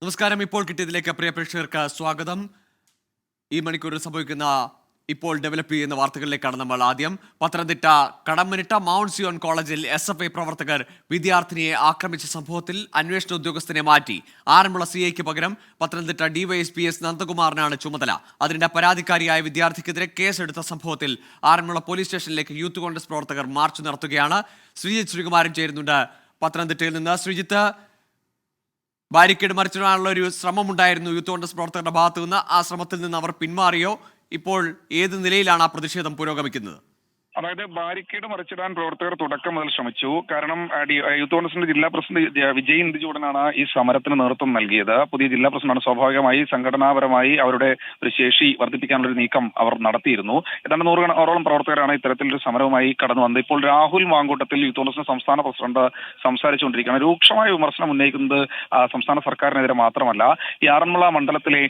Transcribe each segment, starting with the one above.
നമസ്കാരം. ഇപ്പോൾ കിട്ടിയതിലേക്ക് പ്രിയ പ്രേക്ഷകർക്ക് സ്വാഗതം. ഈ മണിക്കൂറിൽ സംഭവിക്കുന്ന ഇപ്പോൾ ഡെവലപ്പ് ചെയ്യുന്ന വാർത്തകളിലേക്കാണ് നമ്മൾ ആദ്യം. പത്തനംതിട്ട കടമ്മനിട്ട മൗണ്ട് സിയോൺ കോളേജിൽ SFI പ്രവർത്തകർ വിദ്യാർത്ഥിനിയെ ആക്രമിച്ച സംഭവത്തിൽ അന്വേഷണ ഉദ്യോഗസ്ഥനെ മാറ്റി. ആറന്മുള CIക്ക് പകരം പത്തനംതിട്ട DYSP S നന്ദകുമാറിനാണ് ചുമതല. അതിനിടെ പരാതിക്കാരിയായ വിദ്യാർത്ഥിക്കെതിരെ കേസെടുത്ത സംഭവത്തിൽ ആറന്മുള പോലീസ് സ്റ്റേഷനിലേക്ക് യൂത്ത് കോൺഗ്രസ് പ്രവർത്തകർ മാർച്ച് നടത്തുകയാണ്. ശ്രീജിത്ത് ശ്രീകുമാരൻ ചേരുന്നുണ്ട് പത്തനംതിട്ടയിൽ നിന്ന്. ശ്രീജിത്ത്, ബാരിക്കേഡ് മറിച്ചിടാനുള്ള ഒരു ശ്രമമുണ്ടായിരുന്നു യൂത്ത് കോൺഗ്രസ് പ്രവർത്തകരുടെ ഭാഗത്തു നിന്ന്. ആ ശ്രമത്തിൽ നിന്ന് അവർ പിന്മാറിയോ? ഇപ്പോൾ ഏത് നിലയിലാണ് ആ പ്രതിഷേധം പുരോഗമിക്കുന്നത്? അതായത് ബാരിക്കേഡ് മറിച്ചിടാൻ പ്രവർത്തകർ തുടക്കം മുതൽ ശ്രമിച്ചു. കാരണം യൂത്ത് കോൺഗ്രസിന്റെ ജില്ലാ പ്രസിഡന്റ് വിജയ് ഇന്ദുചൂടനാണ് ഈ സമരത്തിന് നേതൃത്വം നൽകിയത്. പുതിയ ജില്ലാ പ്രസിഡന്റാണ്. സ്വാഭാവികമായി സംഘടനാപരമായി അവരുടെ ഒരു ശേഷി വർദ്ധിപ്പിക്കാനുള്ള ഒരു നീക്കം അവർ നടത്തിയിരുന്നു. ഏതാണ്ട് 100ഓളം പ്രവർത്തകരാണ് ഇത്തരത്തിലൊരു സമരവുമായി കടന്നു വന്നത്. ഇപ്പോൾ രാഹുൽ മാങ്കൂട്ടത്തിൽ യൂത്ത് കോൺഗ്രസിന്റെ സംസ്ഥാന പ്രസിഡന്റ് സംസാരിച്ചുകൊണ്ടിരിക്കുകയാണ്. രൂക്ഷമായ വിമർശനം ഉന്നയിക്കുന്നത് സംസ്ഥാന സർക്കാരിനെതിരെ മാത്രമല്ല, ഈ ആറന്മുള മണ്ഡലത്തിലെ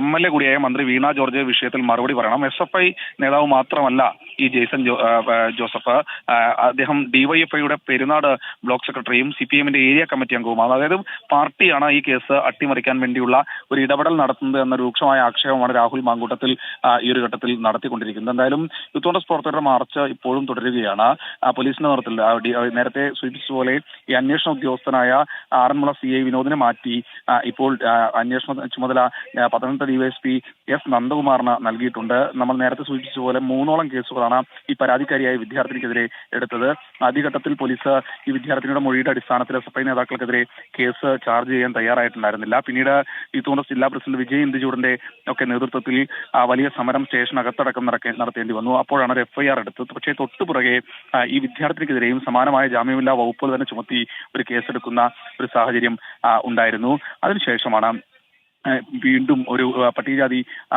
MLA കൂടിയായ മന്ത്രി വീണ ജോർജ് വിഷയത്തിൽ മറുപടി പറയണം. SFI നേതാവ് മാത്രമല്ല ഈ ജെയ്സൺ ജോസഫ്, അദ്ദേഹം DYFIയുടെ പെരുന്നാട് ബ്ലോക്ക് സെക്രട്ടറിയും CPMന്റെ ഏരിയ കമ്മിറ്റി അംഗവുമാണ്. അതായത് പാർട്ടിയാണ് ഈ കേസ് അട്ടിമറിക്കാൻ വേണ്ടിയുള്ള ഒരു ഇടപെടൽ നടത്തുന്നത് എന്ന രൂക്ഷമായ ആക്ഷേപമാണ് രാഹുൽ മാങ്കൂട്ടത്തിൽ ഈ ഒരു ഘട്ടത്തിൽ നടത്തിക്കൊണ്ടിരിക്കുന്നത്. എന്തായാലും യൂത്ത് കോൺഗ്രസ് പ്രവർത്തകരുടെ മാർച്ച് ഇപ്പോഴും തുടരുകയാണ്. പോലീസിന്റെ നേതൃത്വത്തിൽ നേരത്തെ സൂചിപ്പിച്ചതുപോലെ ഈ അന്വേഷണ ഉദ്യോഗസ്ഥനായ ആറന്മുള CI വിനോദിനെ മാറ്റി ഇപ്പോൾ അന്വേഷണ ചുമതല പത്തനംതിട്ട DYSP S നന്ദകുമാറിന് നൽകിയിട്ടുണ്ട്. നമ്മൾ നേരത്തെ സൂചിപ്പിച്ചതുപോലെ 3ഓളം കേസുകളാണ് ഈ പരാതിക്കാരിയായ വിദ്യാർത്ഥിനിക്കെതിരെ എടുത്തത്. ആദ്യഘട്ടത്തിൽ പോലീസ് ഈ വിദ്യാർത്ഥിനിയുടെ മൊഴിയുടെ അടിസ്ഥാനത്തിൽ SFI നേതാക്കൾക്കെതിരെ കേസ് ചാർജ് ചെയ്യാൻ തയ്യാറായിട്ടുണ്ടായിരുന്നില്ല. പിന്നീട് യൂത്ത് കോൺഗ്രസ് ജില്ലാ പ്രസിഡന്റ് വിജയ് ഇന്ദുചൂടന്റെ ഒക്കെ നേതൃത്വത്തിൽ വലിയ സമരം സ്റ്റേഷനകത്തടക്കം നടത്തേണ്ടി വന്നു. അപ്പോഴാണ് ഒരു FIR എടുത്തത്. പക്ഷേ തൊട്ടുപുറകെ ഈ വിദ്യാർത്ഥിനിക്കെതിരെയും സമാനമായ ജാമ്യമില്ലാ വകുപ്പുകൾ തന്നെ ചുമത്തി ഒരു കേസെടുക്കുന്ന ഒരു സാഹചര്യം ഉണ്ടായിരുന്നു. അതിനുശേഷമാണ് വീണ്ടും ഒരു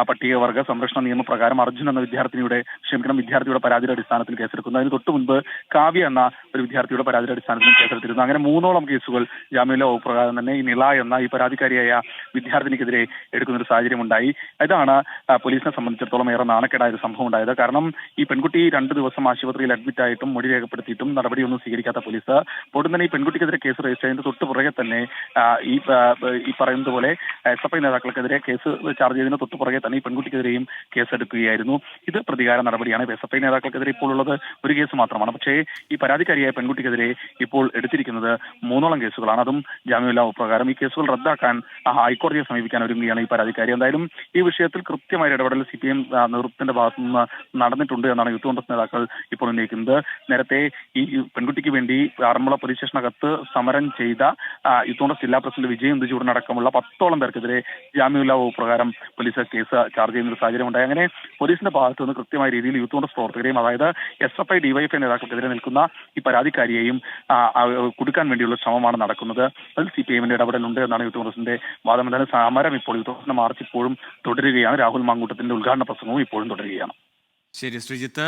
പട്ടികവർഗ സംരക്ഷണ നിയമപ്രകാരം അർജുൻ എന്ന വിദ്യാർത്ഥിയുടെ പരാതിയുടെ അടിസ്ഥാനത്തിൽ കേസെടുക്കുന്നു. അതിന് തൊട്ട് മുൻപ് കാവ്യ എന്ന ഒരു വിദ്യാർത്ഥിയുടെ പരാതിയുടെ അടിസ്ഥാനത്തിൽ കേസെടുത്തിരുന്നു. അങ്ങനെ 3ഓളം കേസുകൾ ജാമ്യമില്ലാ വകുപ്പ് പ്രകാരം തന്നെ ഈ നിള എന്ന ഈ പരാതിക്കാരിയായ വിദ്യാർത്ഥിനിക്കെതിരെ എടുക്കുന്ന ഒരു സാഹചര്യം ഉണ്ടായി. ഇതാണ് പോലീസിനെ സംബന്ധിച്ചിടത്തോളം ഏറെ നാണക്കേടായ ഒരു സംഭവം ഉണ്ടായത്. കാരണം ഈ പെൺകുട്ടി 2 ദിവസം ആശുപത്രിയിൽ അഡ്മിറ്റ് ആയിട്ടും മൊഴി രേഖപ്പെടുത്തിയിട്ടും നടപടിയൊന്നും സ്വീകരിക്കാത്ത പോലീസ് ഉടൻ തന്നെ ഈ പെൺകുട്ടിക്കെതിരെ കേസ് രജിസ്റ്റർ ചെയ്യുന്നത് തൊട്ട് പുറകെ തന്നെ ഈ പറയുന്നത് പോലെ SFI നേതാക്കൾക്കെതിരെ കേസ് ചാർജ് ചെയ്തതിന് തൊട്ടു പുറകെ തന്നെ ഈ പെൺകുട്ടിക്കെതിരെയും കേസെടുക്കുകയായിരുന്നു. ഇത് പ്രതികാര നടപടിയാണ്. SFI നേതാക്കൾക്കെതിരെ ഇപ്പോൾ ഉള്ളത് ഒരു കേസ് മാത്രമാണ്. പക്ഷേ ഈ പരാതിക്കാരിയായ പെൺകുട്ടിക്കെതിരെ ഇപ്പോൾ എടുത്തിരിക്കുന്നത് 3ഓളം കേസുകളാണ്. അതും ജാമ്യമില്ലാ പ്രകാരം. ഈ കേസുകൾ റദ്ദാക്കാൻ ഹൈക്കോടതിയെ സമീപിക്കാൻ ഒരുങ്ങുകയാണ് ഈ പരാതിക്കാരി. എന്തായാലും ഈ വിഷയത്തിൽ കൃത്യമായ ഇടപെടൽ CPM നേതൃത്വത്തിന്റെ ഭാഗത്തു നിന്ന് നടന്നിട്ടുണ്ട് എന്നാണ് യൂത്ത് കോൺഗ്രസ് നേതാക്കൾ ഇപ്പോൾ ഉന്നയിക്കുന്നത്. നേരത്തെ ഈ പെൺകുട്ടിക്ക് വേണ്ടി ആറന്മുള പോലീസ് സ്റ്റേഷനകത്ത് സമരം ചെയ്ത യൂത്ത് കോൺഗ്രസ് ജില്ലാ പ്രസിഡന്റ് വിജയ് ഇന്ദുചൂടനടക്കമുള്ള 10ഓളം പേർക്കെതിരെ ജാമ്യമില്ലാ വകുപ്പ് പ്രകാരം പോലീസ് കേസ് ചാർജ് ചെയ്യുന്ന ഒരു സാഹചര്യം ഉണ്ടായി. അങ്ങനെ പോലീസിന്റെ ഭാഗത്തു നിന്ന് കൃത്യമായ രീതിയിൽ യൂത്ത് കോൺഗ്രസ് പ്രവർത്തകരെയും അതായത് SFI DYFI നേതാക്കൾക്കെതിരെ നിൽക്കുന്ന ഈ പരാതിക്കാരിയെയും കുടുക്കാൻ വേണ്ടിയുള്ള ശ്രമമാണ് നടക്കുന്നത്. അതിൽ CPMന്റെ ഇടപെടലുണ്ട് എന്നാണ് യൂത്ത് കോൺഗ്രസിന്റെ വാദം. എന്തായാലും സമരം ഇപ്പോൾ യൂത്ത് കോൺഗ്രസിന്റെ മാർച്ച് ഇപ്പോഴും തുടരുകയാണ്. രാഹുൽ മാങ്കൂട്ടത്തിന്റെ ഉദ്ഘാടന പ്രസംഗവും ഇപ്പോഴും തുടരുകയാണ്. ശരി ശ്രീജിത്ത്,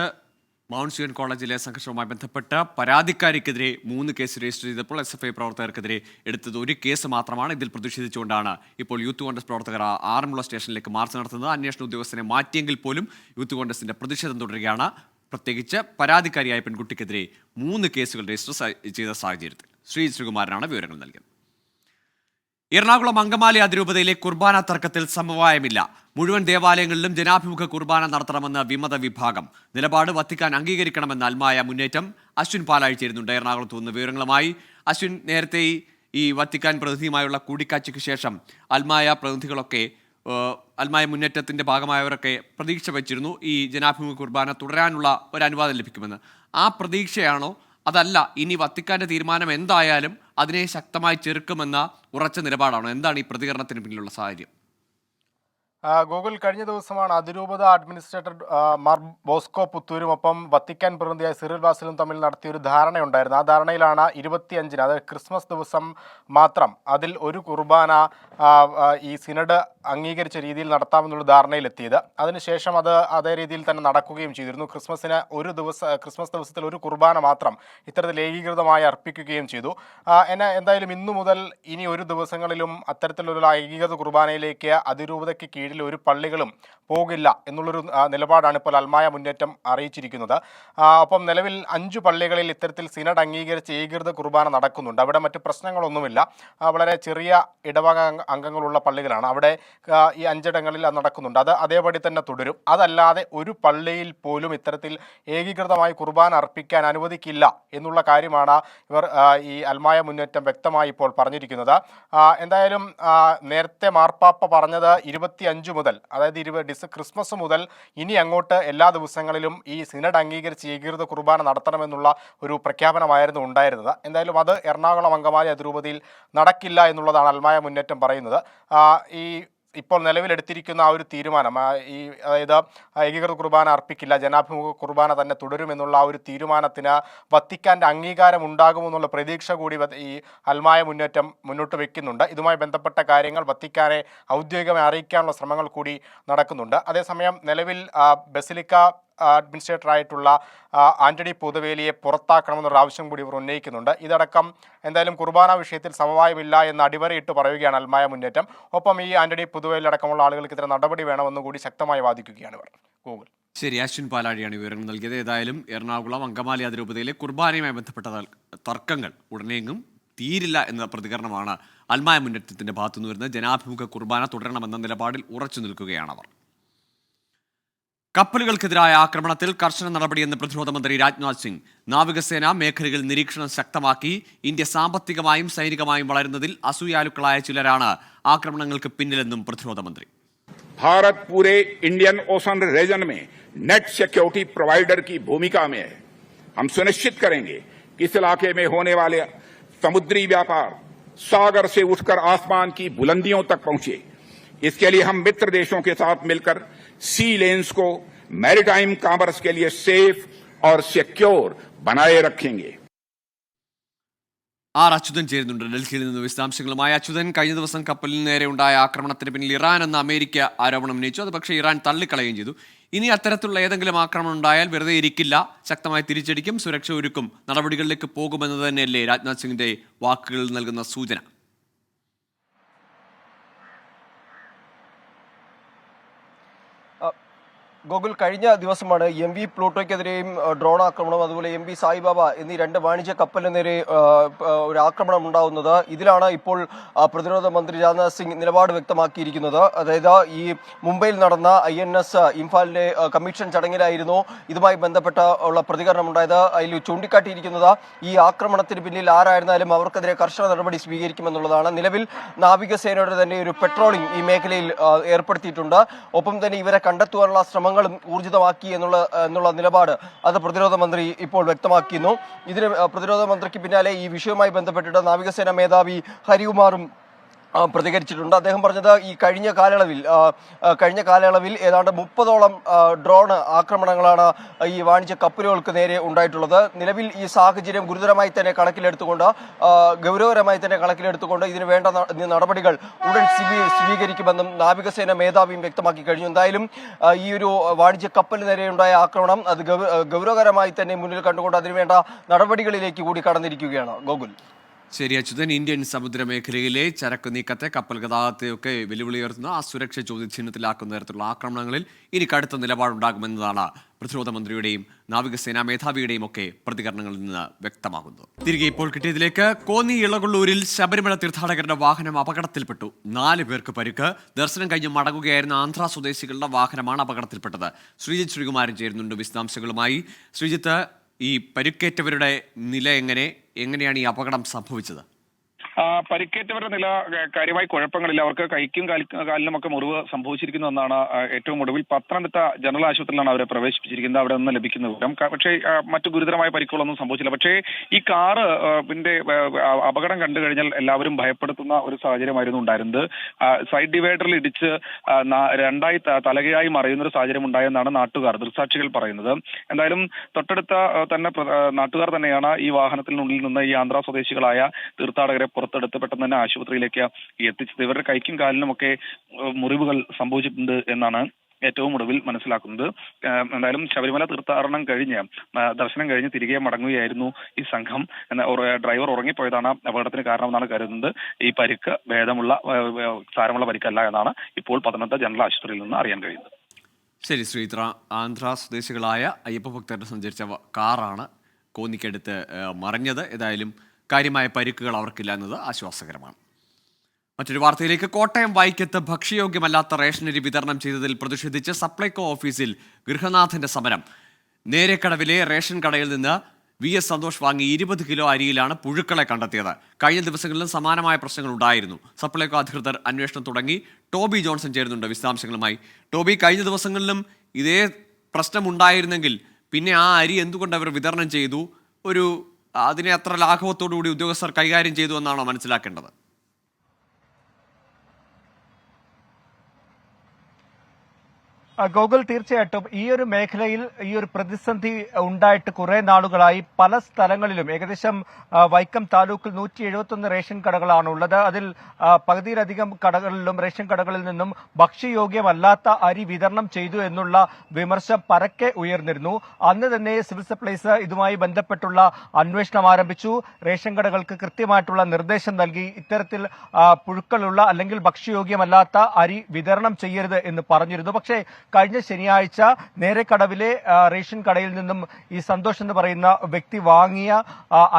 മൗണ്ട് സിയോൺ കോളേജിലെ സംഘർഷവുമായി ബന്ധപ്പെട്ട് പരാതിക്കാരിക്കെതിരെ 3 കേസ് രജിസ്റ്റർ ചെയ്തപ്പോൾ SFI പ്രവർത്തകർക്കെതിരെ എടുത്തത് ഒരു കേസ് മാത്രമാണ്. ഇതിൽ പ്രതിഷേധിച്ചുകൊണ്ടാണ് ഇപ്പോൾ യൂത്ത് കോൺഗ്രസ് പ്രവർത്തകർ ആറന്മുള സ്റ്റേഷനിലേക്ക് മാർച്ച് നടത്തുന്നത്. അന്വേഷണ ഉദ്യോഗസ്ഥനെ മാറ്റിയെങ്കിൽ പോലും യൂത്ത് കോൺഗ്രസിന്റെ പ്രതിഷേധം തുടരുകയാണ്. പ്രത്യേകിച്ച് പരാതിക്കാരിയായ പെൺകുട്ടിക്കെതിരെ 3 കേസുകൾ രജിസ്റ്റർ ചെയ്ത സാഹചര്യത്തിൽ. ശ്രീകുമാരനാണ് വിവരങ്ങൾ നൽകിയത്. എറണാകുളം അങ്കമാലി അതിരൂപതയിലെ കുർബാന തർക്കത്തിൽ സമവായമില്ല. മുഴുവൻ ദേവാലയങ്ങളിലും ജനാഭിമുഖ കുർബാന നടത്തണമെന്ന് വിമത വിഭാഗം. നിലപാട് വത്തിക്കാൻ അംഗീകരിക്കണമെന്ന് അൽമായ മുന്നേറ്റം. അശ്വിൻ പാലായി ചേരുന്നുണ്ട് എറണാകുളത്ത് നിന്ന് വിവരങ്ങളുമായി. അശ്വിൻ, നേരത്തെ ഈ വത്തിക്കാൻ പ്രതിനിധിയുമായുള്ള കൂടിക്കാഴ്ചയ്ക്ക് ശേഷം അൽമായ പ്രതിനിധികളൊക്കെ അൽമായ മുന്നേറ്റത്തിന്റെ ഭാഗമായവരൊക്കെ പ്രതീക്ഷ വച്ചിരുന്നു ഈ ജനാഭിമുഖ കുർബാന തുടരാനുള്ള ഒരു അനുവാദം ലഭിക്കുമെന്ന്. ആ പ്രതീക്ഷയാണോ, അതല്ല ഇനി വത്തിക്കാന്റെ തീരുമാനം എന്തായാലും അതിനെ ശക്തമായി ചെറുക്കുമെന്ന ഉറച്ച നിലപാടാണോ? എന്താണ് ഈ പ്രതികരണത്തിന് പിന്നിലുള്ള സാഹചര്യം? ഗൂഗിൾ കഴിഞ്ഞ ദിവസമാണ് അതിരൂപത അഡ്മിനിസ്ട്രേറ്റർ മാർ ബോസ്കോ പുത്തൂരും ഒപ്പം വത്തിക്കാൻ പ്രതിനിധിയായ സിറിൽ വാസിലും തമ്മിൽ നടത്തിയൊരു ധാരണയുണ്ടായിരുന്നു. ആ ധാരണയിലാണ് 25-ന്, അതായത് ക്രിസ്മസ് ദിവസം മാത്രം അതിൽ ഒരു കുർബാന ഈ സിനഡ് അംഗീകരിച്ച രീതിയിൽ നടത്താമെന്നുള്ള ധാരണയിലെത്തിയത്. അതിനുശേഷം അത് അതേ രീതിയിൽ തന്നെ നടക്കുകയും ചെയ്തിരുന്നു. ക്രിസ്മസ് ദിവസത്തിൽ ഒരു കുർബാന മാത്രം ഇത്തരത്തിൽ ഏകീകൃതമായി അർപ്പിക്കുകയും ചെയ്തു. എന്തായാലും ഇന്നു മുതൽ ഇനി ഒരു ദിവസങ്ങളിലും അത്തരത്തിലുള്ള ഏകീകൃത കുർബാനയിലേക്ക് അതിരൂപതയ്ക്ക് കീഴിൽ ഒരു പള്ളികളും പോകില്ല എന്നുള്ളൊരു നിലപാടാണ് ഇപ്പോൾ അൽമായ മുന്നേറ്റം അറിയിച്ചിരിക്കുന്നത്. ഒപ്പം നിലവിൽ 5 പള്ളികളിൽ ഇത്തരത്തിൽ സിനഡ് അംഗീകരിച്ച് ഏകീകൃത കുർബാന നടക്കുന്നുണ്ട്. അവിടെ മറ്റ് പ്രശ്നങ്ങളൊന്നുമില്ല. വളരെ ചെറിയ ഇടവക അംഗങ്ങളുള്ള പള്ളികളാണ്. അവിടെ ഈ 5 ഇടങ്ങളിൽ അത് നടക്കുന്നുണ്ട്. അത് അതേപടി തന്നെ തുടരും. അതല്ലാതെ ഒരു പള്ളിയിൽ പോലും ഇത്തരത്തിൽ ഏകീകൃതമായി കുർബാന അർപ്പിക്കാൻ അനുവദിക്കില്ല എന്നുള്ള കാര്യമാണ് ഇവർ ഈ അൽമായ മുന്നേറ്റം വ്യക്തമായി ഇപ്പോൾ പറഞ്ഞിരിക്കുന്നത്. എന്തായാലും നേരത്തെ മാർപ്പാപ്പ പറഞ്ഞത് 25 മുതൽ, അതായത് ക്രിസ്മസ് മുതൽ ഇനി അങ്ങോട്ട് എല്ലാ ദിവസങ്ങളിലും ഈ സിനഡ് അംഗീകരിച്ച് ഏകീകൃത കുർബാന നടത്തണമെന്നുള്ള ഒരു പ്രഖ്യാപനമായിരുന്നു ഉണ്ടായിരുന്നത്. എന്തായാലും അത് എറണാകുളം അങ്കമാലി അതിരൂപതയിൽ നടക്കില്ല എന്നുള്ളതാണ് അൽമായ മുന്നേറ്റം പറയുന്നത്. ഈ ഇപ്പോൾ നിലവിലെടുത്തിരിക്കുന്ന ആ ഒരു തീരുമാനം, അതായത് ഏകീകൃത കുർബാന അർപ്പിക്കില്ല, ജനാഭിമുഖ കുർബാന തന്നെ തുടരുമെന്നുള്ള ആ ഒരു തീരുമാനത്തിന് വത്തിക്കാൻ്റെ അംഗീകാരം ഉണ്ടാകുമെന്നുള്ള പ്രതീക്ഷ കൂടി ഈ അൽമായ മുന്നേറ്റം മുന്നോട്ട് വയ്ക്കുന്നുണ്ട്. ഇതുമായി ബന്ധപ്പെട്ട കാര്യങ്ങൾ വത്തിക്കാനെ ഔദ്യോഗികമായി അറിയിക്കാനുള്ള ശ്രമങ്ങൾ കൂടി നടക്കുന്നുണ്ട്. അതേസമയം നിലവിൽ ബസിലിക്ക അഡ്മിനിസ്ട്രേറ്ററായിട്ടുള്ള ആന്റണി പൂതവേലിയെ പുറത്താക്കണമെന്നൊരു ആവശ്യം കൂടി ഇവർ ഉന്നയിക്കുന്നുണ്ട്. ഇതടക്കം എന്തായാലും കുർബാന വിഷയത്തിൽ സമവായമില്ല എന്ന് അടിവരയിട്ട് പറയുകയാണ് അൽമായ മുന്നേറ്റം. ഒപ്പം ഈ ആന്റണി പൂതവേലി അടക്കമുള്ള ആളുകൾക്ക് ഇത്തരം നടപടി വേണമെന്ന് കൂടി ശക്തമായി വാദിക്കുകയാണ് ഇവർ. ഗൂഗിൾ. ശരി, അശ്വിൻ പാലാഴിയാണ് വിവരങ്ങൾ നൽകിയത്. ഏതായാലും എറണാകുളം അങ്കമാലി അതിരൂപതയിലെ കുർബാനയുമായി ബന്ധപ്പെട്ട തർക്കങ്ങൾ ഉടനെയെങ്ങും തീരില്ല എന്ന പ്രതികരണമാണ് അൽമായ മുന്നേറ്റത്തിന്റെ ഭാഗത്തുനിന്ന് വരുന്നത്. ജനാഭിമുഖ കുർബാന തുടരണമെന്ന നിലപാടിൽ ഉറച്ചു നിൽക്കുകയാണ് അവർ. കപ്പലുകൾക്കെതിരായ ആക്രമണത്തിൽ കർശന നടപടിയെന്ന് പ്രതിരോധ മന്ത്രി രാജ്നാഥ് സിംഗ്. നാവികസേന മേഖലകളിൽ നിരീക്ഷണം ശക്തമാക്കി. ഇന്ത്യ സാമ്പത്തികമായും സൈനികമായും വളരുന്നതിൽ അസൂയാലുക്കളായ ചിലരാണ് ആക്രമണങ്ങൾക്ക് പിന്നിലെന്നും പ്രതിരോധ മന്ത്രി. भारत पूरे इंडियन ओशन रीजन में नेट सिक्योरिटी प्रोवाइडर की भूमिका में है. हम सुनिश्चित करेंगे कि इस इलाके में होने वाले समुद्री व्यापार सागर से उठकर आसमान की बुलंदियों तक पहुंचे. इसके लिए हम मित्र देशों के साथ मिलकर सी लेन्स को मैरीटाइम कॉमर्स के लिए सेफ और सिक्योर बनाए रखेंगे. ആർ അച്യുതൻ ചേരുന്നുണ്ട് ഡൽഹിയിൽ നിന്ന് വിശദാംശങ്ങളുമായി. അച്യുതൻ, കഴിഞ്ഞ ദിവസം കപ്പലിന് നേരെ ഉണ്ടായ ആക്രമണത്തിന് പിന്നിൽ ഇറാൻ എന്ന അമേരിക്ക ആരോപണം ഉന്നയിച്ചു. അത് പക്ഷേ ഇറാൻ തള്ളിക്കളയുകയും ചെയ്തു. ഇനി അത്തരത്തിലുള്ള ഏതെങ്കിലും ആക്രമണം ഉണ്ടായാൽ വെറുതെ ഇരിക്കില്ല, ശക്തമായി തിരിച്ചടിക്കും, സുരക്ഷ ഒരുക്കും, നടപടികളിലേക്ക് പോകുമെന്ന് തന്നെയല്ലേ രാജ്നാഥ് സിംഗിന്റെ വാക്കുകൾ നൽകുന്ന സൂചന? ഗോകുൽ, കഴിഞ്ഞ ദിവസമാണ് MV പ്ലൂട്ടോയ്ക്കെതിരെയും ഡ്രോൺ ആക്രമണം, അതുപോലെ MV സായിബാബ എന്നീ 2 വാണിജ്യ കപ്പലിന് നേരെ ഒരു ആക്രമണം ഉണ്ടാവുന്നത്. ഇതിലാണ് ഇപ്പോൾ പ്രതിരോധ മന്ത്രി രാജ്നാഥ് സിംഗ് നിലപാട് വ്യക്തമാക്കിയിരിക്കുന്നത്. അതായത് ഈ മുംബൈയിൽ നടന്ന INS ഇംഫാലിലെ കമ്മീഷൻ ചടങ്ങിലായിരുന്നു ഇതുമായി ബന്ധപ്പെട്ട ഉള്ള പ്രതികരണം ഉണ്ടായത്. അതിൽ ചൂണ്ടിക്കാട്ടിയിരിക്കുന്നത് ഈ ആക്രമണത്തിന് പിന്നിൽ ആരായിരുന്നാലും അവർക്കെതിരെ കർശന നടപടി സ്വീകരിക്കുമെന്നുള്ളതാണ്. നിലവിൽ നാവികസേനയുടെ തന്നെ ഒരു പെട്രോളിംഗ് ഈ മേഖലയിൽ ഏർപ്പെടുത്തിയിട്ടുണ്ട്. ഒപ്പം തന്നെ ഇവരെ കണ്ടെത്തുവാനുള്ള ശ്രമങ്ങളും ഊർജിതമാക്കി എന്നുള്ള നിലപാട് അത് പ്രതിരോധ മന്ത്രി ഇപ്പോൾ വ്യക്തമാക്കിയിരുന്നു. ഇതിന് പ്രതിരോധ മന്ത്രിക്ക് പിന്നാലെ ഈ വിഷയവുമായി ബന്ധപ്പെട്ടിട്ട് നാവികസേന മേധാവി ഹരികുമാറും പ്രതികരിച്ചിട്ടുണ്ട്. അദ്ദേഹം പറഞ്ഞത് ഈ കഴിഞ്ഞ കാലയളവിൽ ഏതാണ്ട് 30ഓളം ഡ്രോൺ ആക്രമണങ്ങളാണ് ഈ വാണിജ്യ കപ്പലുകൾക്ക് നേരെ ഉണ്ടായിട്ടുള്ളത്. നിലവിൽ ഈ സാഹചര്യം ഗൗരവമായി തന്നെ കണക്കിലെടുത്തുകൊണ്ട് ഇതിന് വേണ്ട നടപടികൾ ഉടൻ സ്വീകരിക്കുമെന്നും നാവികസേന മേധാവിയും വ്യക്തമാക്കി കഴിഞ്ഞു. എന്തായാലും ഈ ഒരു വാണിജ്യ കപ്പലിന് നേരെ ഉണ്ടായ ആക്രമണം അത് ഗൗരവകരമായി തന്നെ മുന്നിൽ കണ്ടുകൊണ്ട് അതിനുവേണ്ട നടപടികളിലേക്ക് കൂടി കടന്നിരിക്കുകയാണ്. ഗോകുൽ. ശരി അച്യുതൻ, ഇന്ത്യൻ സമുദ്രമേഖലയിലെ ചരക്ക് നീക്കത്തെ, കപ്പൽ ഗതാഗതത്തെയൊക്കെ വെല്ലുവിളി ഉയർത്തുന്ന ആ സുരക്ഷ ചോദ്യചിഹ്നത്തിലാക്കുന്ന തരത്തിലുള്ള ആക്രമണങ്ങളിൽ ഇനി കടുത്ത നിലപാടുണ്ടാകുമെന്നതാണ് പ്രതിരോധ മന്ത്രിയുടെയും നാവികസേനാ മേധാവിയുടെയും ഒക്കെ പ്രതികരണങ്ങളിൽ നിന്ന് വ്യക്തമാകുന്നത്. തിരികെ ഇപ്പോൾ കിട്ടിയതിലേക്ക്. കോന്നി ഇളകൊള്ളൂരിൽ ശബരിമല തീർത്ഥാടകരുടെ വാഹനം അപകടത്തിൽപ്പെട്ടു. 4 പേർക്ക് പരിക്ക്. ദർശനം കഴിഞ്ഞ് മടങ്ങുകയായിരുന്ന ആന്ധ്ര സ്വദേശികളുടെ വാഹനമാണ് അപകടത്തിൽപ്പെട്ടത്. ശ്രീജിത്ത് ശ്രീകുമാരൻ ചേരുന്നുണ്ട് വിശദാംശങ്ങളുമായി. ശ്രീജിത്ത്, ഈ പരിക്കേറ്റവരുടെ നില എങ്ങനെയാണ് ഈ അപകടം സംഭവിച്ചത്? പരിക്കേറ്റവരുടെ നില കാര്യമായി കുഴപ്പങ്ങളില്ല. അവർക്ക് കൈക്കും കാലിനും ഒക്കെ മുറിവ് സംഭവിച്ചിരിക്കുന്നു എന്നാണ് ഏറ്റവും ഒടുവിൽ പത്തനംതിട്ട ജനറൽ ആശുപത്രിയിലാണ് അവരെ പ്രവേശിപ്പിച്ചിരിക്കുന്നത്. അവിടെ നിന്ന് ലഭിക്കുന്ന വിവരം. പക്ഷേ മറ്റു ഗുരുതരമായ പരിക്കുകളൊന്നും സംഭവിച്ചില്ല. പക്ഷേ ഈ കാറ് അപകടം കണ്ടു കഴിഞ്ഞാൽ എല്ലാവരും ഭയപ്പെടുത്തുന്ന ഒരു സാഹചര്യമായിരുന്നു ഉണ്ടായിരുന്നത്. സൈഡ് ഡിവൈഡറിൽ ഇടിച്ച് 2ആയി തലകീഴായി മറിയുന്ന ഒരു സാഹചര്യം ഉണ്ടായെന്നാണ് ദൃക്സാക്ഷികൾ പറയുന്നത്. എന്തായാലും തൊട്ടടുത്ത തന്നെ നാട്ടുകാർ തന്നെയാണ് ഈ വാഹനത്തിനുള്ളിൽ നിന്ന് ഈ ആന്ധ്ര സ്വദേശികളായ തീർത്ഥാടകരെ പുറത്തെടുത്ത് പെട്ടെന്ന് തന്നെ ആശുപത്രിയിലേക്ക് എത്തിച്ചത്. ഇവരുടെ കൈക്കും കാലിനും ഒക്കെ മുറിവുകൾ സംഭവിച്ചിട്ടുണ്ട് എന്നാണ് ഏറ്റവും ഒടുവിൽ മനസ്സിലാക്കുന്നത്. എന്തായാലും ശബരിമല തീർത്ഥാടനം കഴിഞ്ഞ് ദർശനം കഴിഞ്ഞ് തിരികെ മടങ്ങുകയായിരുന്നു ഈ സംഘം. ഡ്രൈവർ ഉറങ്ങിപ്പോയതാണ് അപകടത്തിന് കാരണമെന്നാണ് കരുതുന്നത്. ഈ പരിക്ക് ഭേദമുള്ള സാരമുള്ള പരിക്കല്ല എന്നാണ് ഇപ്പോൾ പത്തനംതിട്ട ജനറൽ ആശുപത്രിയിൽ നിന്ന് അറിയാൻ കഴിയുന്നത്. ശരി ശ്രീത്ര, ആന്ധ്ര സ്വദേശികളായ അയ്യപ്പ ഭക്തരുടെ സഞ്ചരിച്ച കാറാണ് കോന്നിക്കടുത്ത് മറിഞ്ഞത്. ഏതായാലും കാര്യമായ പരിക്കുകൾ അവർക്കില്ല എന്നത് ആശ്വാസകരമാണ്. മറ്റൊരു വാർത്തയിലേക്ക്. കോട്ടയം വൈക്കത്ത് ഭക്ഷ്യയോഗ്യമല്ലാത്ത റേഷനരി വിതരണം ചെയ്തതിൽ പ്രതിഷേധിച്ച് സപ്ലൈകോ ഓഫീസിൽ ഗൃഹനാഥന്റെ സമരം. നേരെക്കടവിലെ റേഷൻ കടയിൽ നിന്ന് VS സന്തോഷ് വാങ്ങി 20 കിലോ അരിയിലാണ് പുഴുക്കളെ കണ്ടെത്തിയത്. കഴിഞ്ഞ ദിവസങ്ങളിലും സമാനമായ പ്രശ്നങ്ങൾ ഉണ്ടായിരുന്നു. സപ്ലൈകോ അധികൃതർ അന്വേഷണം തുടങ്ങി. ടോബി ജോൺസൺ ചേരുന്നുണ്ട് വിശദാംശങ്ങളുമായി. ടോബി, കഴിഞ്ഞ ദിവസങ്ങളിലും ഇതേ പ്രശ്നം ഉണ്ടായിരുന്നെങ്കിൽ പിന്നെ ആ അരി എന്തുകൊണ്ട് അവർ വിതരണം ചെയ്തു? അതിനെ അത്ര ലാഘവത്തോടു കൂടി ഉദ്യോഗസ്ഥർ കൈകാര്യം ചെയ്തു എന്നാണോ മനസ്സിലാക്കേണ്ടത്? ഗോകുൽ, തീർച്ചയായിട്ടും ഈ ഒരു മേഖലയിൽ ഈ ഒരു പ്രതിസന്ധി ഉണ്ടായിട്ട് കുറെ നാളുകളായി പല സ്ഥലങ്ങളിലും ഏകദേശം വൈക്കം താലൂക്കിൽ 171 റേഷൻ കടകളാണ് ഉള്ളത്. അതിൽ പകുതിയിലധികം കടകളിലും റേഷൻ കടകളിൽ നിന്നും ഭക്ഷ്യയോഗ്യമല്ലാത്ത അരി വിതരണം ചെയ്തു എന്നുള്ള വിമർശനം പരക്കെ ഉയർന്നിരുന്നു. അന്ന് തന്നെ സിവിൽ സപ്ലൈസ് ഇതുമായി ബന്ധപ്പെട്ടുള്ള അന്വേഷണം ആരംഭിച്ചു. റേഷൻ കടകൾക്ക് കൃത്യമായിട്ടുള്ള നിർദ്ദേശം നൽകി ഇത്തരത്തിൽ പുഴുക്കളുള്ള അല്ലെങ്കിൽ ഭക്ഷ്യയോഗ്യമല്ലാത്ത അരി വിതരണം ചെയ്യരുത് എന്ന് പറഞ്ഞിരുന്നു. പക്ഷേ കഴിഞ്ഞ ശനിയാഴ്ച നേരെക്കടവിലെ റേഷൻ കടയിൽ നിന്നും ഈ സന്തോഷ് എന്ന് പറയുന്ന വ്യക്തി വാങ്ങിയ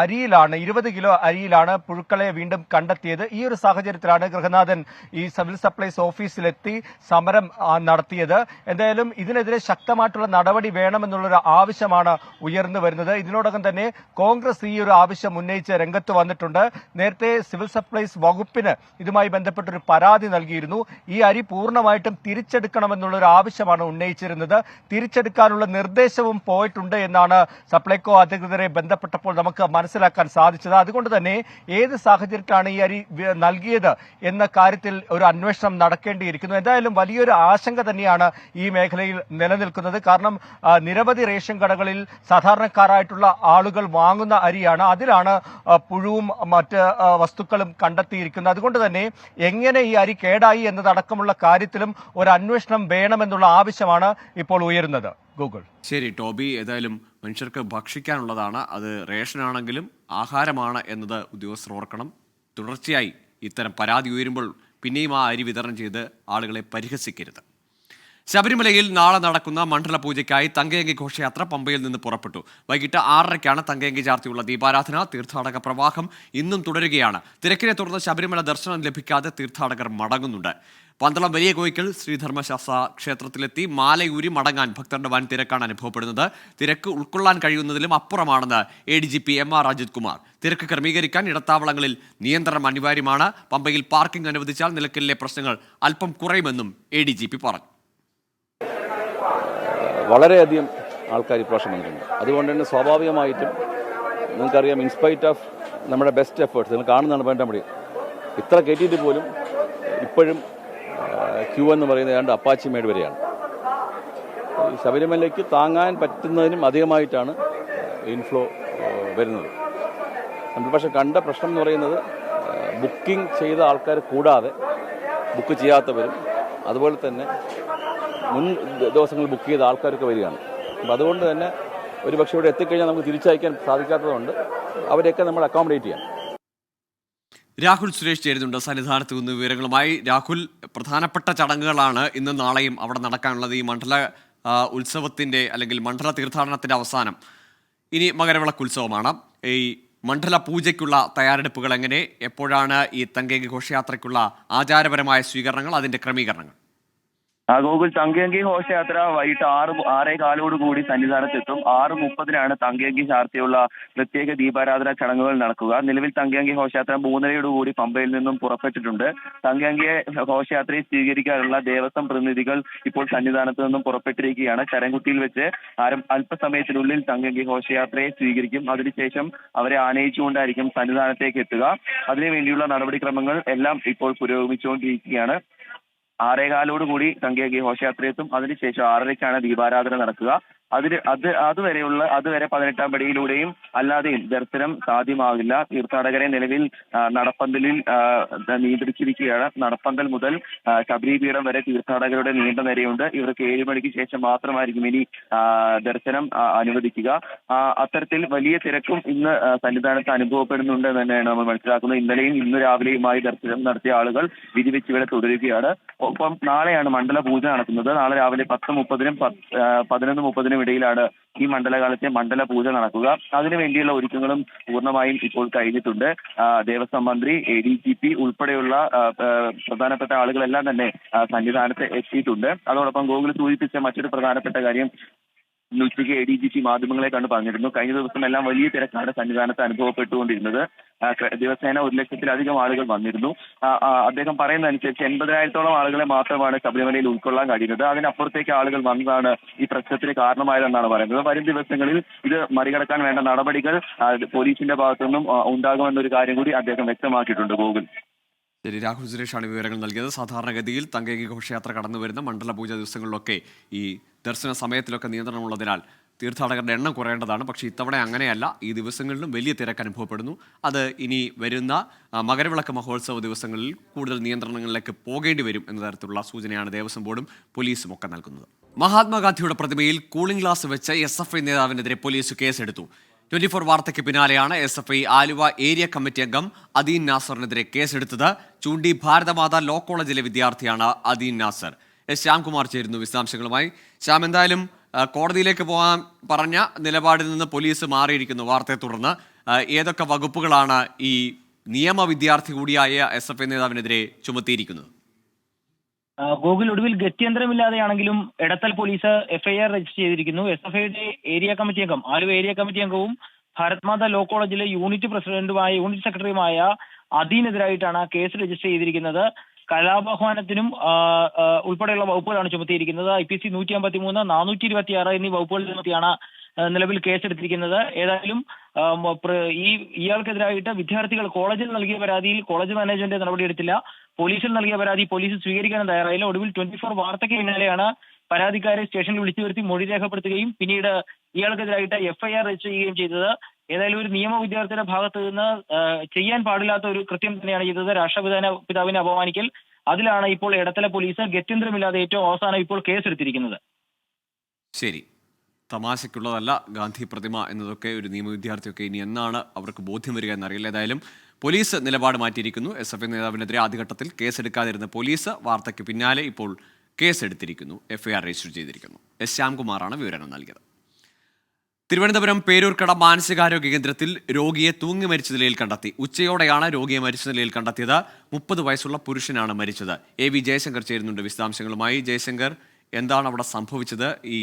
അരിയിലാണ് 20 കിലോ അരിയിലാണ് പുഴുക്കളെ വീണ്ടും കണ്ടെത്തിയത്. ഈ ഒരു സാഹചര്യത്തിലാണ് ഗൃഹനാഥൻ ഈ സിവിൽ സപ്ലൈസ് ഓഫീസിലെത്തി സമരം നടത്തിയത്. എന്തായാലും ഇതിനെതിരെ ശക്തമായിട്ടുള്ള നടപടി വേണമെന്നുള്ളൊരു ആവശ്യമാണ് ഉയർന്നു വരുന്നത്. ഇതിനോടകം തന്നെ കോൺഗ്രസ് ഈ ഒരു ആവശ്യം ഉന്നയിച്ച് രംഗത്ത് വന്നിട്ടുണ്ട്. നേരത്തെ സിവിൽ സപ്ലൈസ് വകുപ്പിന് ഇതുമായി ബന്ധപ്പെട്ടൊരു പരാതി നൽകിയിരുന്നു. ഈ അരി പൂർണ്ണമായിട്ടും തിരിച്ചെടുക്കണമെന്നുള്ളൊരു ആവശ്യമാണ് ഉന്നയിച്ചിരുന്നത്. തിരിച്ചെടുക്കാനുള്ള നിർദ്ദേശവും പോയിട്ടുണ്ട് എന്നാണ് സപ്ലൈകോ അധികൃതരെ ബന്ധപ്പെട്ടപ്പോൾ നമുക്ക് മനസ്സിലാക്കാൻ സാധിച്ചത്. അതുകൊണ്ട് തന്നെ ഏത് സാഹചര്യത്തിലാണ് ഈ അരി നൽകിയത് എന്ന കാര്യത്തിൽ ഒരു അന്വേഷണം നടക്കേണ്ടിയിരിക്കുന്നു. എന്തായാലും വലിയൊരു ആശങ്ക തന്നെയാണ് ഈ മേഖലയിൽ നിലനിൽക്കുന്നത്. കാരണം നിരവധി റേഷൻ കടകളിൽ സാധാരണക്കാരായിട്ടുള്ള ആളുകൾ വാങ്ങുന്ന അരിയാണ്. അതിലാണ് പുഴുവും മറ്റ് വസ്തുക്കളും കണ്ടെത്തിയിരിക്കുന്നത്. അതുകൊണ്ട് തന്നെ എങ്ങനെ ഈ അരി കേടായി എന്നതടക്കമുള്ള കാര്യത്തിലും ഒരു അന്വേഷണം വേണമെന്നുള്ള ആവശ്യമാണ് ഇപ്പോൾ ഉയരുന്നത്. ഗൂഗിൾ. ശരി ടോബി, ഏതായാലും മനുഷ്യർക്ക് ഭക്ഷിക്കാനുള്ളതാണ്, അത് റേഷനാണെങ്കിലും ആഹാരമാണ് എന്നത് ഉദ്യോഗസ്ഥർ ഓർക്കണം. തുടർച്ചയായി ഇത്തരം പരാതി ഉയരുമ്പോൾ പിന്നെയും ആ അരി വിതരണം ചെയ്ത് ആളുകളെ പരിഹസിക്കരുത്. ശബരിമലയിൽ നാളെ നടക്കുന്ന മണ്ഡല പൂജയ്ക്കായി തങ്കയങ്കി ഘോഷയാത്ര പമ്പയിൽ നിന്ന് പുറപ്പെട്ടു. വൈകിട്ട് 6:30-ക്കാണ് തങ്കയങ്കി ചാർത്തിയുള്ള ദീപാരാധന. തീർത്ഥാടക പ്രവാഹം ഇന്നും തുടരുകയാണ്. തിരക്കിനെ തുടർന്ന് ശബരിമല ദർശനം ലഭിക്കാതെ തീർത്ഥാടകർ മടങ്ങുന്നുണ്ട്. പന്തളം വലിയ കോയിക്കൽ ശ്രീധർമ്മശാസ്ത്ര ക്ഷേത്രത്തിലെത്തി മാലയൂരി മടങ്ങാൻ ഭക്തരുടെ വൻ തിരക്കാണ് അനുഭവപ്പെടുന്നത്. തിരക്ക് ഉൾക്കൊള്ളാൻ കഴിയുന്നതിലും അപ്പുറമാണെന്ന് ADGP MR അജിത് കുമാർ. തിരക്ക് ക്രമീകരിക്കാൻ ഇടത്താവളങ്ങളിൽ നിയന്ത്രണം അനിവാര്യമാണ്. പമ്പയിൽ പാർക്കിംഗ് അനുവദിച്ചാൽ നിലയ്ക്കലിലെ പ്രശ്നങ്ങൾ അല്പം കുറയുമെന്നും ADGP പറഞ്ഞു. വളരെയധികം ആൾക്കാർ ഇപ്രാവശ്യം വന്നിട്ടുണ്ട്. അതുകൊണ്ട് തന്നെ സ്വാഭാവികമായിട്ടും നിങ്ങൾക്കറിയാം, ഇൻസ്പൈറ്റ് ഓഫ് നമ്മുടെ ബെസ്റ്റ് എഫേർട്സ് നിങ്ങൾ കാണുന്നതാണ് വേണ്ടപടി ഇത്ര കയറ്റിയിട്ട് പോലും ഇപ്പോഴും ക്യൂ എന്ന് പറയുന്നത് ഏതാണ്ട് അപ്പാച്ചി മേട് വരെയാണ്. ശബരിമലയ്ക്ക് താങ്ങാൻ പറ്റുന്നതിനും അധികമായിട്ടാണ് ഇൻഫ്ലോ വരുന്നത്. നമ്മൾ പക്ഷേ കണ്ട പ്രശ്നം എന്ന് പറയുന്നത് ബുക്കിംഗ് ചെയ്ത ആൾക്കാർ കൂടാതെ ബുക്ക് ചെയ്യാത്തവരും അതുപോലെ തന്നെ മുൻ ദിവസങ്ങൾ ബുക്ക് ചെയ്ത ആൾക്കാരൊക്കെ വരികയാണ്. അപ്പോൾ അതുകൊണ്ട് തന്നെ ഒരു പക്ഷേ ഇവിടെ എത്തിക്കഴിഞ്ഞാൽ നമുക്ക് തിരിച്ചയക്കാൻ സാധിക്കാത്തതുകൊണ്ട് അവരെയൊക്കെ നമ്മൾ അക്കോമഡേറ്റ് ചെയ്യാം. രാഹുൽ സുരേഷ് ചേരുന്നുണ്ട് സന്നിധാനത്ത് നിന്ന് വിവരങ്ങളുമായി. രാഹുൽ, പ്രധാനപ്പെട്ട ചടങ്ങുകളാണ് ഇന്നും നാളെയും അവിടെ നടക്കാനുള്ളത്. ഈ മണ്ഡല ഉത്സവത്തിൻ്റെ അല്ലെങ്കിൽ മണ്ഡല തീർത്ഥാടനത്തിൻ്റെ അവസാനം ഇനി മകരവിളക്ക് ഉത്സവമാണ്. ഈ മണ്ഡല പൂജയ്ക്കുള്ള തയ്യാറെടുപ്പുകൾ എങ്ങനെ? എപ്പോഴാണ് ഈ തങ്കയങ്കി ഘോഷയാത്രയ്ക്കുള്ള ആചാരപരമായ സ്വീകരണങ്ങൾ, അതിൻ്റെ ക്രമീകരണങ്ങൾ? ഗോകുൽ, തങ്കയങ്കി ഘോഷയാത്ര വൈകിട്ട് 6:15 കൂടി സന്നിധാനത്തെത്തും. 6:30 തങ്കയങ്കി ചാർത്തിയുള്ള പ്രത്യേക ദീപാരാധന ചടങ്ങുകൾ നടക്കുക. നിലവിൽ തങ്കയങ്കി ഘോഷയാത്ര 3:30 കൂടി പമ്പയിൽ നിന്നും പുറപ്പെട്ടിട്ടുണ്ട്. തങ്കയങ്കി ഘോഷയാത്രയെ സ്വീകരിക്കാനുള്ള ദേവസ്വം പ്രതിനിധികൾ ഇപ്പോൾ സന്നിധാനത്ത് നിന്നും പുറപ്പെട്ടിരിക്കുകയാണ്. ചരംകുത്തിയിൽ വെച്ച് അല്പസമയത്തിനുള്ളിൽ തങ്കയങ്കി ഘോഷയാത്രയെ സ്വീകരിക്കും. അതിനുശേഷം അവരെ ആനയിച്ചുകൊണ്ടായിരിക്കും സന്നിധാനത്തേക്ക് എത്തുക. അതിനുവേണ്ടിയുള്ള നടപടിക്രമങ്ങൾ എല്ലാം ഇപ്പോൾ പുരോഗമിച്ചുകൊണ്ടിരിക്കുകയാണ്. 6:15 കൂടി തങ്കയങ്കി ഘോഷയാത്രയെത്തും. അതിനുശേഷം 6:30-ക്കാണ് ദീപാരാധന നടക്കുക. അതുവരെ 18-ാം പടിയിലൂടെയും അല്ലാതെയും ദർശനം സാധ്യമാകില്ല. തീർത്ഥാടകരെ നിലവിൽ നടപ്പന്തലിൽ നിയന്ത്രിച്ചിരിക്കുകയാണ്. നടപ്പന്തൽ മുതൽ ശബരിപീഠം വരെ തീർത്ഥാടകരുടെ നീണ്ട നിരയുണ്ട്. ഇവർക്ക് 7 മണിക്ക് ശേഷം മാത്രമായിരിക്കും ഇനി ദർശനം അനുവദിക്കുക. അത്തരത്തിൽ വലിയ തിരക്കും ഇന്ന് സന്നിധാനത്ത് അനുഭവപ്പെടുന്നുണ്ട് എന്ന് തന്നെയാണ് നമ്മൾ മനസ്സിലാക്കുന്നത്. ഇന്നലെയും ഇന്ന് രാവിലെയുമായി ദർശനം നടത്തിയ ആളുകൾ വിധിവെച്ച് ഇവിടെ തുടരുകയാണ്. ഒപ്പം നാളെയാണ് മണ്ഡല പൂജ നടക്കുന്നത്. നാളെ രാവിലെ 10:30-നും 11:30-നും ഇടയിലാണ് ഈ മണ്ഡലകാലത്തെ മണ്ഡല പൂജ നടക്കുക. അതിനുവേണ്ടിയുള്ള ഒരുക്കങ്ങളും പൂർണ്ണമായും ഇപ്പോൾ കഴിഞ്ഞിട്ടുണ്ട്. ദേവസ്വം മന്ത്രി, ADGP ഉൾപ്പെടെയുള്ള പ്രധാനപ്പെട്ട ആളുകളെല്ലാം തന്നെ സന്നിധാനത്ത് എത്തിയിട്ടുണ്ട്. അതോടൊപ്പം ഗോകുൽ സൂചിപ്പിച്ച മറ്റൊരു പ്രധാനപ്പെട്ട കാര്യം, ഉച്ചയ്ക്ക് ADGP മാധ്യമങ്ങളെ കണ്ട് പറഞ്ഞിരുന്നു. കഴിഞ്ഞ ദിവസം എല്ലാം വലിയ തിരക്കാണ് സന്നിധാനത്ത് അനുഭവപ്പെട്ടുകൊണ്ടിരുന്നത്. ദിവസേന 1,00,000-ലധികം ആളുകൾ വന്നിരുന്നു. അദ്ദേഹം പറയുന്നതനുസരിച്ച് 80,000-ഓളം ആളുകളെ മാത്രമാണ് ശബരിമലയിൽ ഉൾക്കൊള്ളാൻ കഴിയുന്നത്. അതിനപ്പുറത്തേക്ക് ആളുകൾ വന്നതാണ് ഈ പ്രശ്നത്തിന് കാരണമായതെന്നാണ് പറയുന്നത്. വരും ദിവസങ്ങളിൽ ഇത് മറികടക്കാൻ വേണ്ട നടപടികൾ പോലീസിന്റെ ഭാഗത്തുനിന്നും ഉണ്ടാകുമെന്നൊരു കാര്യം കൂടി അദ്ദേഹം വ്യക്തമാക്കിയിട്ടുണ്ട്. ഗോകുൽ. ശരി, രാഹുൽ സുരേഷാണ് വിവരങ്ങൾ നൽകിയത്. സാധാരണഗതിയിൽ തങ്കേങ്കി ഘോഷയാത്ര കടന്നു വരുന്ന മണ്ഡല പൂജ ദിവസങ്ങളിലൊക്കെ ഈ ദർശന സമയത്തിലൊക്കെ നിയന്ത്രണമുള്ളതിനാൽ തീർത്ഥാടകരുടെ എണ്ണം കുറയേണ്ടതാണ്. പക്ഷേ ഇത്തവണ അങ്ങനെയല്ല. ഈ ദിവസങ്ങളിലും വലിയ തിരക്ക് അനുഭവപ്പെടുന്നു. അത് ഇനി വരുന്ന മകരവിളക്ക് മഹോത്സവ ദിവസങ്ങളിൽ കൂടുതൽ നിയന്ത്രണങ്ങളിലേക്ക് പോകേണ്ടി വരും എന്ന തരത്തിലുള്ള സൂചനയാണ് ദേവസ്വം ബോർഡും പോലീസും ഒക്കെ നൽകുന്നത്. മഹാത്മാഗാന്ധിയുടെ പ്രതിമയിൽ കൂളിംഗ് ഗ്ലാസ് വെച്ച് SFI നേതാവിനെതിരെ പോലീസ് കേസെടുത്തു. 24 വാർത്തയ്ക്ക് പിന്നാലെയാണ് SFI ആലുവ ഏരിയ കമ്മിറ്റി അംഗം അദീൻ നാസറിനെതിരെ കേസെടുത്തത്. ചൂണ്ടി ഭാരതമാതാ ലോ കോളേജിലെ വിദ്യാർത്ഥിയാണ് അദീൻ നാസർ. ശ്യാംകുമാർ ചേരുന്നു വിശദാംശങ്ങളുമായി. ശ്യാം, എന്തായാലും കോടതിയിലേക്ക് പോകാൻ പറഞ്ഞ നിലപാടിൽ നിന്ന് പോലീസ് മാറിയിരിക്കുന്നു വാർത്തയെ തുടർന്ന്. ഏതൊക്കെ വകുപ്പുകളാണ് ഈ നിയമ വിദ്യാർത്ഥി കൂടിയായ SFI നേതാവിനെതിരെ ചുമത്തിയിരിക്കുന്നത്? ഗോകുൽ, ഒടുവിൽ ഗത്യന്തരമില്ലാതെയാണെങ്കിലും എടത്തൽ പോലീസ് FIR രജിസ്റ്റർ ചെയ്തിരിക്കുന്നു. SFIയുടെ ഏരിയ കമ്മിറ്റി അംഗം, ആലുവ ഏരിയ കമ്മിറ്റി അംഗവും ഭാരത് മാതാ ലോ കോളേജിലെ യൂണിറ്റ് സെക്രട്ടറിയുമായ അദീനെതിരായിട്ടാണ് കേസ് രജിസ്റ്റർ ചെയ്തിരിക്കുന്നത്. കലാപാഹ്വാനത്തിനും ഉൾപ്പെടെയുള്ള വകുപ്പുകളാണ് ചുമത്തിയിരിക്കുന്നത്. IPC 153, 426 എന്നീ വകുപ്പുകൾ ചുമത്തിയാണ് നിലവിൽ കേസെടുത്തിരിക്കുന്നത്. ഏതായാലും ഇയാൾക്കെതിരായിട്ട് വിദ്യാർത്ഥികൾ കോളേജിൽ നൽകിയ പരാതിയിൽ കോളേജ് മാനേജ്മെന്റ് നടപടിയെടുത്തില്ല. പോലീസിൽ നൽകിയ പരാതി പോലീസ് സ്വീകരിക്കാനും തയ്യാറായില്ല. ഒടുവിൽ 24 വാർത്തയ്ക്ക് പിന്നാലെയാണ് പരാതിക്കാരെ സ്റ്റേഷനിൽ വിളിച്ചു വരുത്തി മൊഴി രേഖപ്പെടുത്തുകയും പിന്നീട് ഇയാൾക്കെതിരായിട്ട് FIR രജിസ്റ്റർ ചെയ്യുകയും ചെയ്തത്. ഏതായാലും ഒരു നിയമ വിദ്യാർത്ഥിയുടെ ഭാഗത്ത് നിന്ന് ചെയ്യാൻ പാടില്ലാത്ത ഒരു കൃത്യം തന്നെയാണ് ചെയ്തത്. രാഷ്ട്രപിതാവിനെ അപമാനിക്കൽ. അതിലാണ് ഇപ്പോൾ എടത്തല പോലീസ് ഗത്യന്തരമില്ലാതെ ഏറ്റവും അവസാനം ഇപ്പോൾ കേസെടുത്തിരിക്കുന്നത്. ശരി, തമാശയ്ക്കുള്ളതല്ല ഗാന്ധി പ്രതിമ എന്നതൊക്കെ ഒരു നിയമ വിദ്യാർത്ഥിയൊക്കെ ഇനി എന്നാണ് അവർക്ക് ബോധ്യം വരിക എന്നറിയില്ല. ഏതായാലും പോലീസ് നിലപാട് മാറ്റിയിരിക്കുന്നു. SFI നേതാവിനെതിരെ ആദ്യഘട്ടത്തിൽ കേസെടുക്കാതിരുന്ന പോലീസ് വാർത്തയ്ക്ക് പിന്നാലെ ഇപ്പോൾ കേസെടുത്തിരിക്കുന്നു. FIR രജിസ്റ്റർ ചെയ്തിരിക്കുന്നു. ശ്യാംകുമാറാണ് വിവരങ്ങൾ നൽകിയത്. തിരുവനന്തപുരം പേരൂർക്കട മാനസികാരോഗ്യ കേന്ദ്രത്തിൽ രോഗിയെ തൂങ്ങി മരിച്ച നിലയിൽ കണ്ടെത്തി. ഉച്ചയോടെയാണ് രോഗിയെ മരിച്ച നിലയിൽ കണ്ടെത്തിയത്. 30 വയസ്സുള്ള പുരുഷനാണ് മരിച്ചത്. AV ജയശങ്കർ ചേരുന്നുണ്ട് വിശദാംശങ്ങളുമായി. ജയശങ്കർ, എന്താണ് അവിടെ സംഭവിച്ചത്? ഈ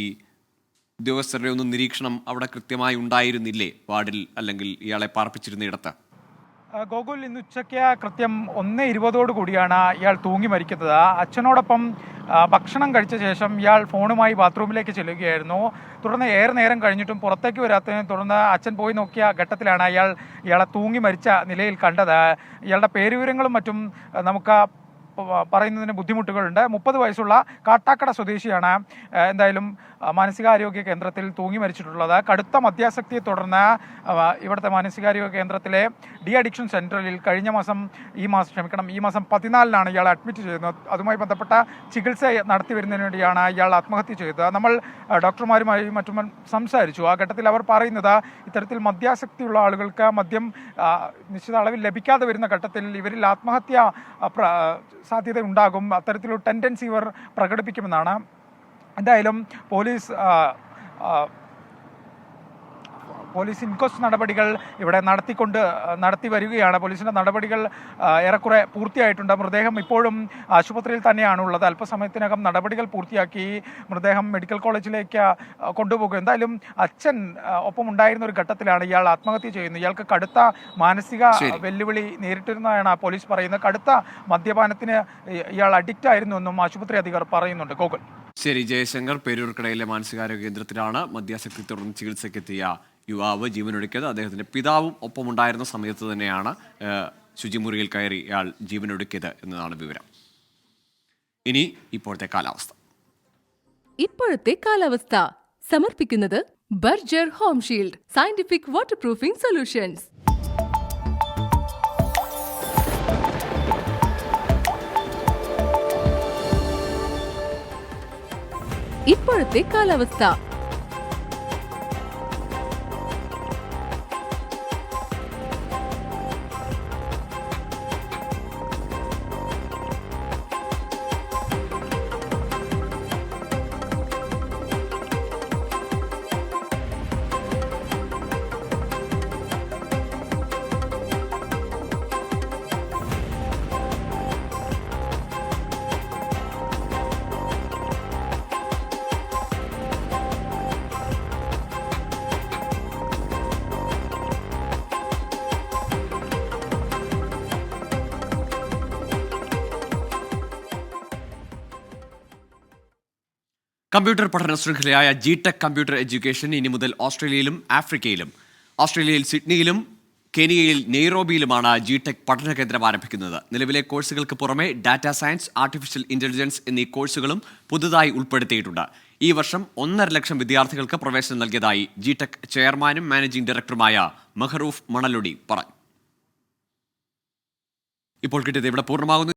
ഉദ്യോഗസ്ഥരുടെ ഒന്നും നിരീക്ഷണം അവിടെ കൃത്യമായി ഉണ്ടായിരുന്നില്ലേ വാർഡിൽ, അല്ലെങ്കിൽ ഇയാളെ പാർപ്പിച്ചിരുന്നയിടത്ത്? ഗോകുൽ, ഇന്ന് ഉച്ചയ്ക്ക് കൃത്യം 1:20 കൂടിയാണ് ഇയാൾ തൂങ്ങി മരിക്കുന്നത്. അച്ഛനോടൊപ്പം ഭക്ഷണം കഴിച്ച ശേഷം ഇയാൾ ഫോണുമായി ബാത്റൂമിലേക്ക് ചെല്ലുകയായിരുന്നു. തുടർന്ന് ഏറെ നേരം കഴിഞ്ഞിട്ടും പുറത്തേക്ക് വരാത്തതിനെ തുടർന്ന് അച്ഛൻ പോയി നോക്കിയ ഘട്ടത്തിലാണ് ഇയാളെ തൂങ്ങി മരിച്ച നിലയിൽ കണ്ടത്. ഇയാളുടെ പേരുവിവരങ്ങളും മറ്റും നമുക്ക് പറയുന്നതിന് ബുദ്ധിമുട്ടുകളുണ്ട്. 30 വയസ്സുള്ള കാട്ടാക്കട സ്വദേശിയാണ് എന്തായാലും മാനസികാരോഗ്യ കേന്ദ്രത്തിൽ തൂങ്ങി മരിച്ചിട്ടുള്ളത്. കടുത്ത മദ്യാസക്തിയെ തുടർന്ന് ഇവിടുത്തെ മാനസികാരോഗ്യ കേന്ദ്രത്തിലെ ഡി അഡിക്ഷൻ സെന്ററിൽ ഈ മാസം 14-നാണ് ഇയാൾ അഡ്മിറ്റ് ചെയ്യുന്നത്. അതുമായി ബന്ധപ്പെട്ട ചികിത്സ നടത്തി വരുന്നതിന് വേണ്ടിയാണ് ഇയാൾ ആത്മഹത്യ ചെയ്തത്. നമ്മൾ ഡോക്ടർമാരുമായി മറ്റും സംസാരിച്ചു. ആ ഘട്ടത്തിൽ അവർ പറയുന്നത്, ഇത്തരത്തിൽ മദ്യാസക്തിയുള്ള ആളുകൾക്ക് മദ്യം നിശ്ചിത അളവിൽ ലഭിക്കാതെ വരുന്ന ഘട്ടത്തിൽ ഇവരിൽ ആത്മഹത്യ സാധ്യത ഉണ്ടാകും, അത്തരത്തിലൊരു ടെൻഡൻസി ഇവർ പ്രകടിപ്പിക്കുമെന്നാണ്. എന്തായാലും പോലീസ് ഇൻക്വസ്റ്റ് നടപടികൾ ഇവിടെ നടത്തി വരികയാണ്. പോലീസിൻ്റെ നടപടികൾ ഏറെക്കുറെ പൂർത്തിയായിട്ടുണ്ട്. മൃതദേഹം ഇപ്പോഴും ആശുപത്രിയിൽ തന്നെയാണുള്ളത്. അല്പസമയത്തിനകം നടപടികൾ പൂർത്തിയാക്കി മൃതദേഹം മെഡിക്കൽ കോളേജിലേക്ക് കൊണ്ടുപോകും. എന്തായാലും അച്ഛൻ ഒപ്പം ഉണ്ടായിരുന്ന ഒരു ഘട്ടത്തിലാണ് ഇയാൾ ആത്മഹത്യ ചെയ്യുന്നത്. ഇയാൾക്ക് കടുത്ത മാനസിക വെല്ലുവിളി നേരിട്ടിരുന്നതാണ് പോലീസ് പറയുന്നത്. കടുത്ത മദ്യപാനത്തിന് ഇയാൾ അഡിക്റ്റ് ആയിരുന്നു എന്നും ആശുപത്രി അധികൃതർ പറയുന്നുണ്ട്. ഗോകുൽ. ശരി, ജയശങ്കർ. പേരൂർക്കടയിലെ മാനസികാരോഗ്യ കേന്ദ്രത്തിലാണ് മദ്യാസക്തി തുടർന്ന് ചികിത്സയ്ക്കെത്തിയ യുവാവ് ജീവനൊടുക്കിയത്. അദ്ദേഹത്തിൻ്റെ പിതാവും ഒപ്പമുണ്ടായിരുന്ന സമയത്ത് തന്നെയാണ് ശുചിമുറിയിൽ കയറി ഇയാൾ ജീവനൊടുക്കിയത് എന്നതാണ് വിവരം. ഇനി ഇപ്പോഴത്തെ കാലാവസ്ഥ. സമർപ്പിക്കുന്നത് Berger home shield scientific water proofing solutions. ഇപ്പോഴത്തെ കാലാവസ്ഥ. കമ്പ്യൂട്ടർ പഠന ശൃംഖലയായ ജിടെക് കമ്പ്യൂട്ടർ എഡ്യൂക്കേഷൻ ഇനി മുതൽ ഓസ്ട്രേലിയയിലും ആഫ്രിക്കയിലും, ഓസ്ട്രേലിയയിൽ സിഡ്നിയിലും കെനിയയിൽ നെയ്റോബിയിലുമാണ് ജിടെക് പഠന കേന്ദ്രം ആരംഭിക്കുന്നത്. നിലവിലെ കോഴ്സുകൾക്ക് പുറമെ ഡാറ്റാ സയൻസ്, ആർട്ടിഫിഷ്യൽ ഇന്റലിജൻസ് എന്നീ കോഴ്സുകളും പുതുതായി ഉൾപ്പെടുത്തിയിട്ടുണ്ട്. ഈ വർഷം 1.5 ലക്ഷം വിദ്യാർത്ഥികൾക്ക് പ്രവേശനം നൽകിയതായി ജിടെക് ചെയർമാനും മാനേജിംഗ് ഡയറക്ടറുമായ മെഹറൂഫ് മണലൊടി പറഞ്ഞു. ഇപ്പോൾ കിട്ടിയത് ഇവിടെ പൂർണ്ണമാകുന്നു.